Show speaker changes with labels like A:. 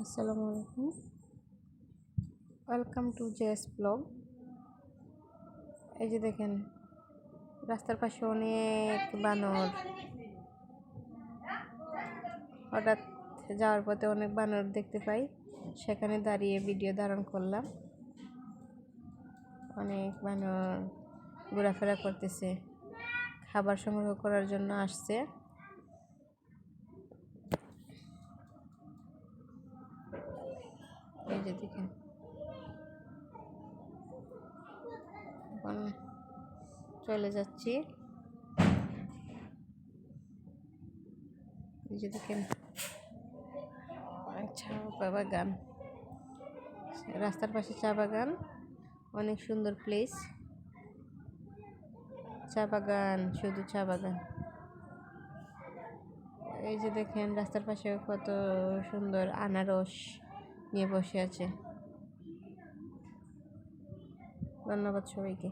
A: আসসালামু আলাইকুম, welcome to JS blog. এই যে দেখেন, রাস্তার পাশে অনেক বানর। হঠাৎ যাওয়ার পথে অনেক বানর দেখতে পাই, সেখানে দাঁড়িয়ে ভিডিও ধারণ করলাম। অনেক বানর ঘোরাফেরা করতেছে, খাবার সংগ্রহ করার জন্য আসছে। এই যে দেখেন, এখন চলে যাচ্ছি। এই যে দেখেন, চা বাগান, রাস্তার পাশে চা বাগান, অনেক সুন্দর প্লেস। চা বাগান, শুধু চা বাগান। এই যে দেখেন, রাস্তার পাশে কত সুন্দর আনারস নিয়ে বসে আছে। ধন্যবাদ সবাইকে।